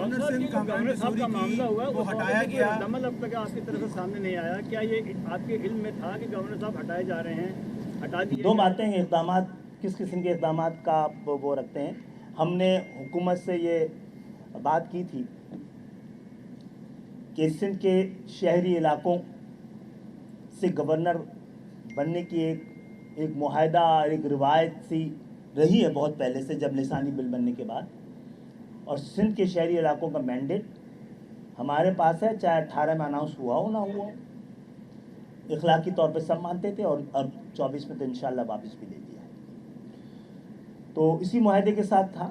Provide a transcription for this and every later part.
Governor Singh governor साहब का मामला हुआ वो हटाया गया, दमन अब तक आपकी तरफ से सामने नहीं आया। क्या ये आपके इल्म में था कि गवर्नर साहब हटाए जा रहे हैं, हटा दिए? दो बातें हैं, इक़दाम किस किस्म के इक़दाम का आप वो रखते हैं। हमने हुकूमत से ये बात की थी कि सिंध के शहरी इलाकों से गवर्नर बनने की एक मुआहदा, एक रिवायत सी रही है बहुत पहले से, जब लिसानी बिल बनने के बाद। और सिंध के शहरी इलाकों का मैंडेट हमारे पास है, चाहे 18 में अनाउंस हुआ हो ना हुआ हो। इखलाकी तौर पे सब मानते थे, और अब 24 में तो इंशाल्लाह वापस भी ले लिया है। तो इसी मुआहदे के साथ था।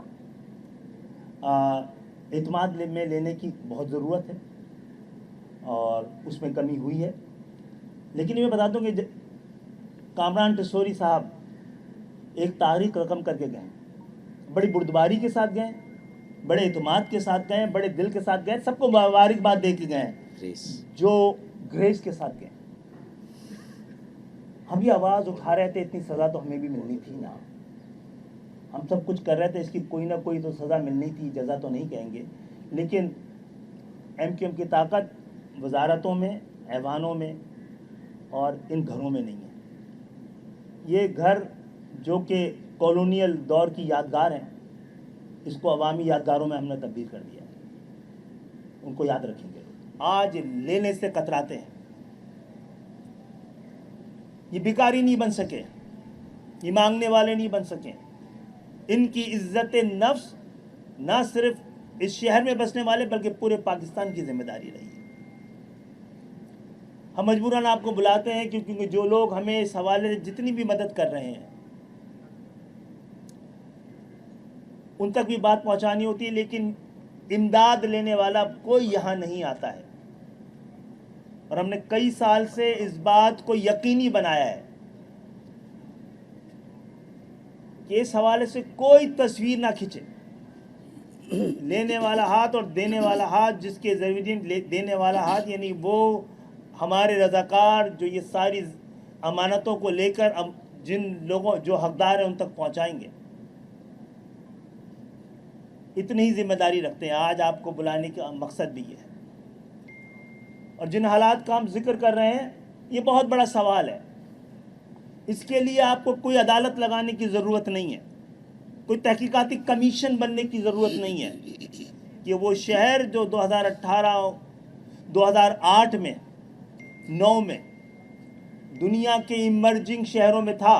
एतमाद में लेने की बहुत ज़रूरत है और उसमें कमी हुई है। लेकिन ये बता दूं कि कामरान टिसोरी साहब एक तारीख रकम करके गए, बड़ी बुर्दबारी के साथ गए, बड़े एतमाद के साथ गए, बड़े दिल के साथ गए, सबको मुबारकबाद दे के गए, जो ग्रेस के साथ गए। हम भी आवाज़ उठा रहे थे, इतनी सज़ा तो हमें भी मिलनी थी ना। हम सब कुछ कर रहे थे, इसकी कोई ना कोई तो सज़ा मिलनी थी, जज़ा तो नहीं कहेंगे। लेकिन MQM की ताकत वजारतों में, ऐवानों में और इन घरों में नहीं है। ये घर जो कि कॉलोनियल दौर की यादगार हैं, इसको अवामी यादगारों में हमने तब्दील कर दिया है। उनको याद रखेंगे। आज लेने से कतराते हैं। ये भिखारी नहीं बन सके, ये मांगने वाले नहीं बन सके। इनकी इज्जत नफ्स ना सिर्फ इस शहर में बसने वाले बल्कि पूरे पाकिस्तान की जिम्मेदारी रही है। हम मजबूरन आपको बुलाते हैं क्योंकि जो लोग हमें इस हवाले से जितनी भी मदद कर रहे हैं उन तक भी बात पहुंचानी होती है, लेकिन इमदाद लेने वाला कोई यहाँ नहीं आता है। और हमने कई साल से इस बात को यकीनी बनाया है कि इस हवाले से कोई तस्वीर ना खींचे। लेने वाला हाथ और देने वाला हाथ, जिसके ज़रिए देने वाला हाथ यानी वो हमारे रज़ाकार जो ये सारी अमानतों को लेकर अब जिन लोगों जो हकदार हैं उन तक पहुंचाएंगे, इतनी ही जिम्मेदारी रखते हैं। आज आपको बुलाने का मकसद भी ये है। और जिन हालात का हम जिक्र कर रहे हैं, ये बहुत बड़ा सवाल है। इसके लिए आपको कोई अदालत लगाने की ज़रूरत नहीं है, कोई तहकीकाती कमीशन बनने की ज़रूरत नहीं है कि वो शहर जो 2018, 2008 में 9 में दुनिया के इमर्जिंग शहरों में था,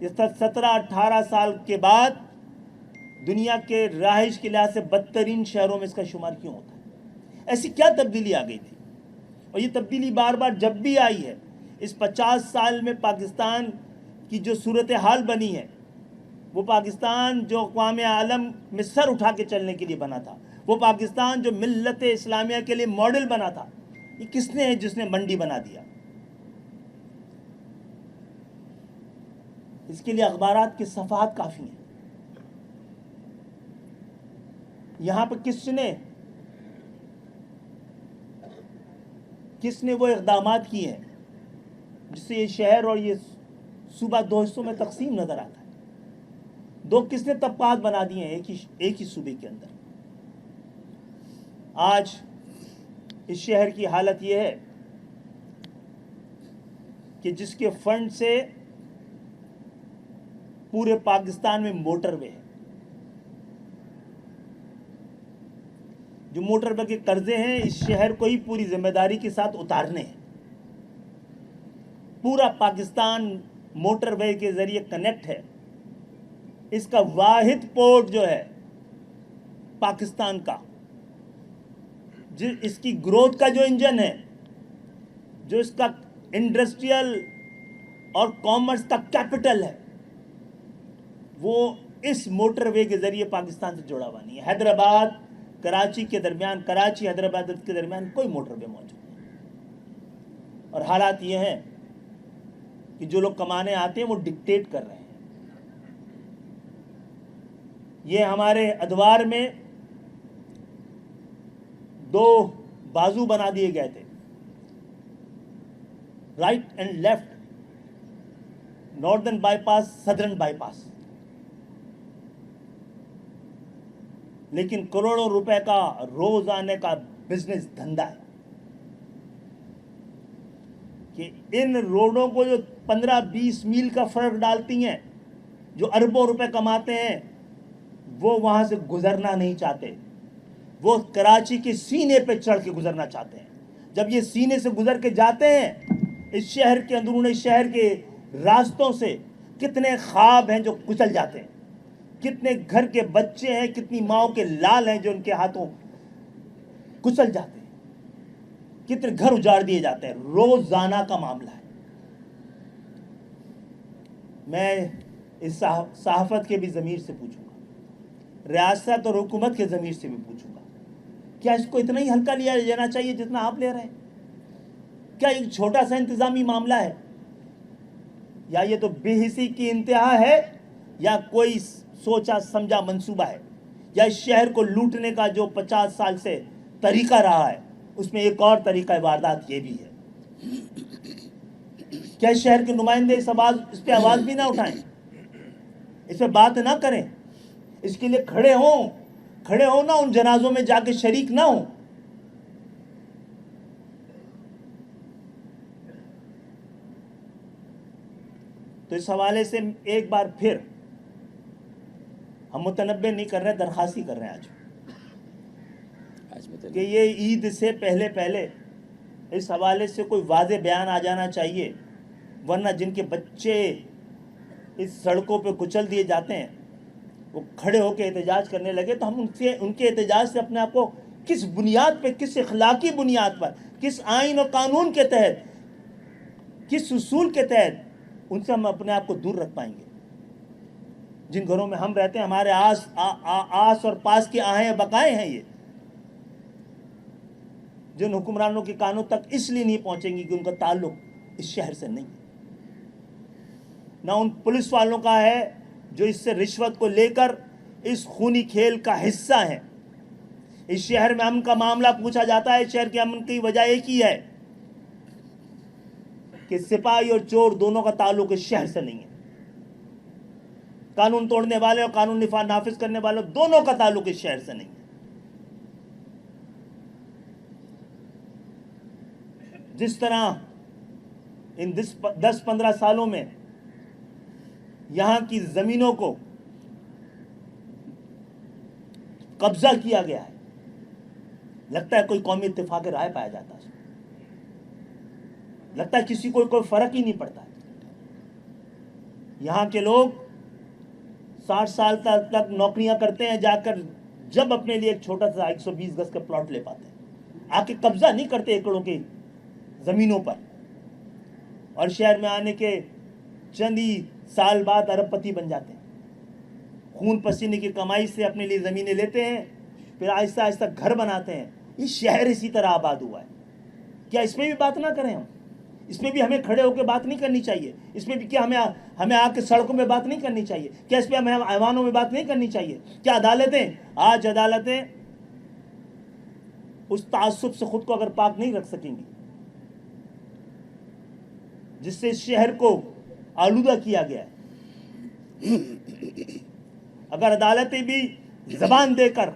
इस 17-18 साल के बाद दुनिया के रहाइश के लिहाज से बदतरीन शहरों में इसका शुमार क्यों होता है? ऐसी क्या तब्दीली आ गई थी? और ये तब्दीली बार बार जब भी आई है, इस 50 साल में पाकिस्तान की जो सूरत हाल बनी है, वो पाकिस्तान जो अक़वाम आलम में सर उठा के चलने के लिए बना था, वो पाकिस्तान जो मिल्लत इस्लामिया के लिए मॉडल बना था, ये किसने है जिसने मंडी बना दिया? इसके लिए अखबारात के सफ़ात काफ़ी हैं। यहाँ पर किसने वो इक़दामात किए हैं जिससे ये शहर और ये सूबा दो हिस्सों में तकसीम नज़र आता है? दो किसने तबक़ात बना दिए हैं एक ही सूबे के अंदर? आज इस शहर की हालत ये है कि जिसके फंड से पूरे पाकिस्तान में मोटरवे है, जो मोटरवे के कर्जे हैं, इस शहर को ही पूरी जिम्मेदारी के साथ उतारने हैं। पूरा पाकिस्तान मोटरवे के जरिए कनेक्ट है। इसका वाहिद पोर्ट जो है पाकिस्तान का, इसकी ग्रोथ का जो इंजन है, जो इसका इंडस्ट्रियल और कॉमर्स का कैपिटल है, वो इस मोटरवे के जरिए पाकिस्तान से जुड़ा हुआ नहीं है। हैदराबाद कराची के दरमियान, कराची हैदराबाद के दरमियान कोई मोटरवे मौजूद नहीं। और हालात ये हैं कि जो लोग कमाने आते हैं वो डिक्टेट कर रहे हैं। ये हमारे अदवार में 2 बाजू बना दिए गए थे, right and left, northern bypass, southern bypass. लेकिन करोड़ों रुपए का रोजाने का बिजनेस धंधा है कि इन रोडों को जो 15-20 मील का फर्क डालती हैं, जो अरबों रुपए कमाते हैं, वो वहां से गुजरना नहीं चाहते। वो कराची के सीने पे चढ़ के गुजरना चाहते हैं। जब ये सीने से गुजर के जाते हैं, इस शहर के अंदरूनी शहर के रास्तों से कितने ख्वाब हैं जो कुचल जाते हैं, कितने घर के बच्चे हैं, कितनी माओं के लाल हैं जो उनके हाथों कुचल जाते हैं, कितने घर उजाड़ दिए जाते हैं। रोजाना का मामला है। मैं इस सहाफत के भी ज़मीर से पूछूंगा, रियासत और हुकूमत के ज़मीर से भी पूछूंगा, क्या इसको इतना ही हल्का लिया जाना चाहिए जितना आप ले रहे हैं? क्या एक छोटा सा इंतजामी मामला है, या ये तो बेहिसी की इंतहा है, या कोई सोचा समझा मंसूबा है, या इस शहर को लूटने का जो 50 साल से तरीका रहा है उसमें एक और तरीका वारदात ये भी है? क्या इस शहर के नुमाइंदे इस पर आवाज़ भी ना उठाएं, इस पर बात ना करें, इसके लिए खड़े हों ना, उन जनाजों में जाके शरीक ना हों? तो इस हवाले से एक बार फिर हम मुतनब्बे नहीं कर रहे, दरखास्त कर रहे हैं आज कि ये ईद से पहले इस हवाले से कोई वाज़े बयान आ जाना चाहिए, वरना जिनके बच्चे इस सड़कों पे कुचल दिए जाते हैं वो खड़े होकर एहतजाज करने लगे, तो हम उनके एहतजाज से अपने आप को किस बुनियाद पे, किस इखलाकी बुनियाद पर, किस आइन और कानून के तहत, किस उसूल के तहत उनसे हम अपने आप को दूर रख पाएंगे? जिन घरों में हम रहते हैं, हमारे आस और पास की आहें बकाएं हैं ये, जिन हुक्मरानों के कानों तक इसलिए नहीं पहुंचेंगी कि उनका ताल्लुक इस शहर से नहीं, ना उन पुलिस वालों का है जो इससे रिश्वत को लेकर इस खूनी खेल का हिस्सा है। इस शहर में अमन का मामला पूछा जाता है, इस शहर के अमन की वजह एक ही है कि सिपाही और चोर दोनों का ताल्लुक इस शहर से नहीं है। कानून तोड़ने वाले और कानून नाफिज करने वाले दोनों का ताल्लुक इस शहर से नहीं है। जिस तरह इन 10-15 सालों में यहां की जमीनों को कब्जा किया गया है, लगता है कोई कौमी इत्तेफाक राय पाया जाता है, लगता है किसी को कोई फर्क ही नहीं पड़ता है। यहां के लोग 60 साल तक नौकरियां करते हैं, जाकर जब अपने लिए एक छोटा सा 120 गज का प्लॉट ले पाते हैं, आके कब्जा नहीं करते एकड़ों की जमीनों पर, और शहर में आने के चंद ही साल बाद अरबपति बन जाते हैं। खून पसीने की कमाई से अपने लिए ज़मीनें लेते हैं, फिर आहिस्ता आहिस्ता घर बनाते हैं। इस शहर इसी तरह आबाद हुआ है। क्या इसमें भी बात ना करें हम? इसमें भी हमें खड़े होकर बात नहीं करनी चाहिए? इसमें भी क्या हमें आके सड़कों में बात नहीं करनी चाहिए? क्या इस पर हमें ऐवानों में बात नहीं करनी चाहिए? क्या आज अदालतें उस तासुब से खुद को अगर पाक नहीं रख सकेंगी जिससे इस शहर को आलूदा किया गया है, अगर अदालतें भी जबान देकर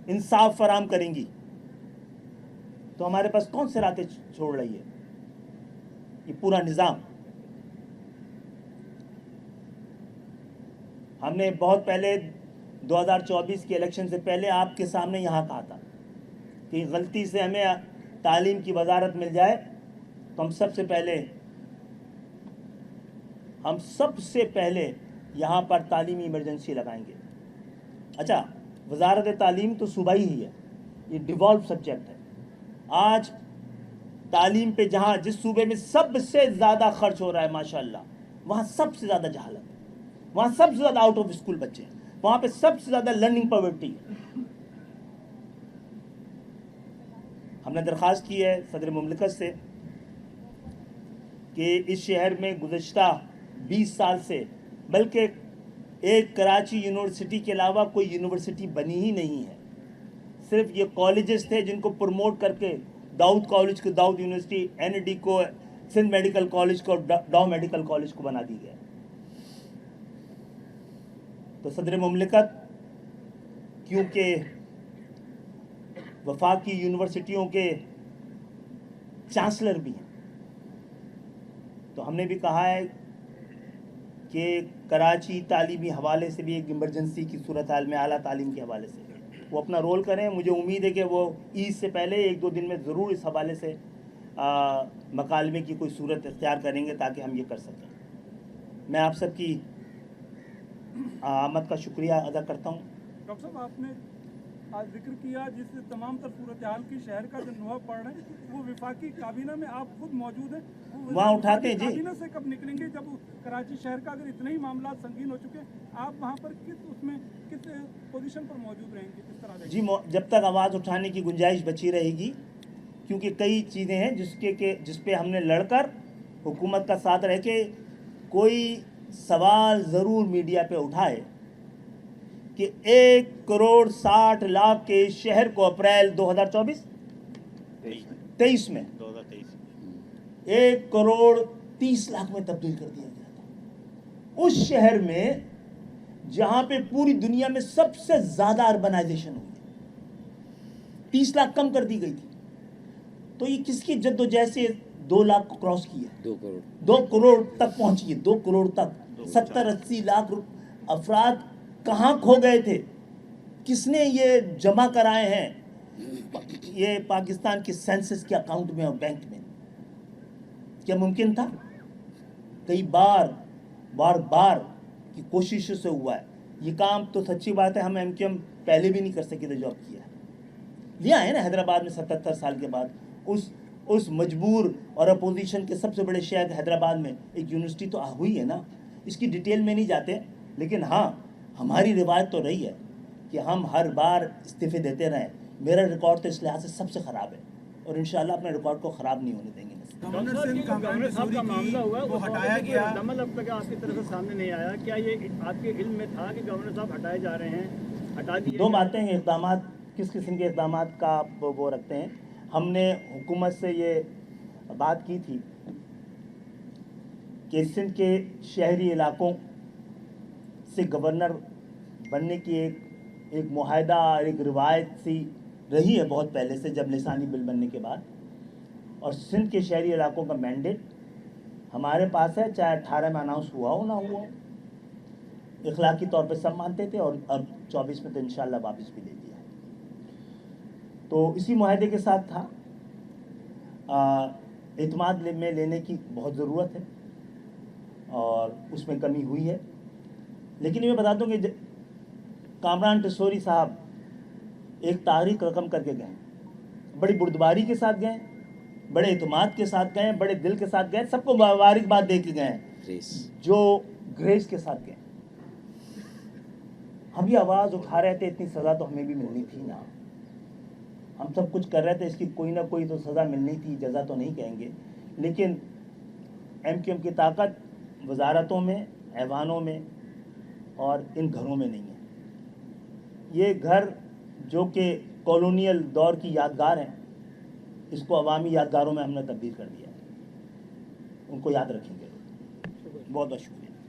इंसाफ फराम करेंगी, तो हमारे पास कौन से रास्ते छोड़ रही है ये पूरा निज़ाम? हमने बहुत पहले 2024 के इलेक्शन से पहले आपके सामने यहाँ कहा था कि गलती से हमें तालीम की वजारत मिल जाए तो हम सबसे पहले यहाँ पर तालीमी इमरजेंसी लगाएंगे। अच्छा, वजारत तालीम तो सूबाई ही है, ये डिवॉल्व सब्जेक्ट है। आज तालीम पे जिस सूबे में सबसे ज़्यादा खर्च हो रहा है माशाल्लाह, वहाँ सबसे ज़्यादा जहालत है, वहाँ सबसे ज़्यादा आउट ऑफ स्कूल बच्चे हैं, वहाँ पे सबसे ज़्यादा लर्निंग पॉवर्टी है। हमने दरख्वास्त की है सदर मुमलिकत से कि इस शहर में गुज़श्ता 20 साल से, बल्कि एक कराची यूनिवर्सिटी के अलावा कोई यूनिवर्सिटी बनी ही नहीं है। सिर्फ ये कॉलेजेस थे जिनको प्रमोट करके दाऊद कॉलेज को दाऊद यूनिवर्सिटी, NAD को सिंध मेडिकल कॉलेज को डॉ मेडिकल कॉलेज को बना दी गया। तो सदर मुमलिकत क्योंकि वफाकी यूनिवर्सिटियों के चांसलर भी हैं, तो हमने भी कहा है कि कराची तालीमी हवाले से भी एक इमरजेंसी की सूरत हाल में आला तालीम के हवाले से वो अपना रोल करें। मुझे उम्मीद है कि वो ईद से पहले 1-2 दिन में ज़रूर इस हवाले से मकालमे की कोई सूरत इख्तियार करेंगे ताकि हम ये कर सकें। मैं आप सबकी आमद का शुक्रिया अदा करता हूँ। डॉक्टर साहब, आपने आज जिक्र किया जिस तमाम तर सूरत हाल की शहर का जो नुआ पड़ रहा है वो विफाकी काबीना में आप खुद मौजूद हैं, वहाँ उठाते हैं जी। काबीना से कब निकलेंगे जब कराची शहर का अगर इतने ही मामला संगीन हो चुके हैं, आप वहाँ पर किस पोजीशन पर मौजूद रहेंगे, किस तरह जी? जब तक आवाज़ उठाने की गुंजाइश बची रहेगी, क्योंकि कई चीज़ें हैं जिस पे हमने लड़कर हुकूमत का साथ रह के कोई सवाल ज़रूर मीडिया पे उठाए कि 1,60,00,000 के शहर को अप्रैल 2023 में 1,30,00,000 में तब्दील कर दिया गया था। उस शहर में जहां पे पूरी दुनिया में सबसे ज़्यादा अर्बनाइजेशन हुई है, 30 लाख कम कर दी गई थी। तो ये किसकी जद्दोजहद से 2 लाख को क्रॉस किया, 2 करोड़ तक पहुंची है, 2 करोड़ तक। 70-80 लाख अफराद कहाँ खो गए थे, किसने ये जमा कराए हैं ये पाकिस्तान के सेंसस के अकाउंट में और बैंक में? क्या मुमकिन था? कई बार की कोशिशों से हुआ है ये काम। तो सच्ची बात है, हम एमक्यूएम पहले भी नहीं कर सके थे जो अब किया है। लिया है ना हैदराबाद में 77 साल के बाद, उस मजबूर और अपोजिशन के सबसे बड़े शहर हैदराबाद में एक यूनिवर्सिटी तो हुई है ना। इसकी डिटेल में नहीं जाते, लेकिन हाँ, हमारी रिवायत तो रही है कि हम हर बार इस्तीफे देते रहें। मेरा रिकॉर्ड तो इस लिहाज से सबसे ख़राब है और इंशाल्लाह अपने रिकॉर्ड को ख़राब नहीं होने देंगे। गवर्नर साहब का मामला हुआ वो हटाया गया, दमन अब तक आपकी तरफ से सामने नहीं आया। क्या ये आपके इल्म में था कि गवर्नर साहब हटाए जा रहे हैं, हटा दिए? 2 बातें हैं, इक़दाम किस किस्म के इक़दाम का आप वो रखते हैं। हमने हुकूमत से ये बात की थी कि सिंध के शहरी इलाकों से गवर्नर बनने की एक मुआहदा, एक रिवायत सी रही है बहुत पहले से, जब लिसानी बिल बनने के बाद। और सिंध के शहरी इलाकों का मैंडेट हमारे पास है, चाहे 18 में अनाउंस हुआ हो ना हुआ हो। इखलाकी तौर पे सब मानते थे और अब 24 में तो इंशाल्लाह वापस भी दे दिया। तो इसी मुआहदे के साथ था। एतमाद में लेने की बहुत ज़रूरत है और उसमें कमी हुई है। लेकिन मैं बता दूं कि कामरान टिसोरी साहब एक तारीख रकम करके गए, बड़ी बुर्दबारी के साथ गए, बड़े एतमाद के साथ गए, बड़े दिल के साथ गए, सबको मुबारकबाद दे के गए, जो ग्रेस के साथ गए। हम भी आवाज़ उठा रहे थे, इतनी सज़ा तो हमें भी मिलनी थी ना। हम सब कुछ कर रहे थे, इसकी कोई ना कोई तो सज़ा मिलनी थी, जज़ा तो नहीं कहेंगे। लेकिन एमक्यूएम की ताकत वजारतों में, ऐवानों में और इन घरों में नहीं है। ये घर जो कि कॉलोनियल दौर की यादगार हैं, इसको अवामी यादगारों में हमने तब्दील कर दिया है। उनको याद रखेंगे। बहुत बहुत शुक्रिया।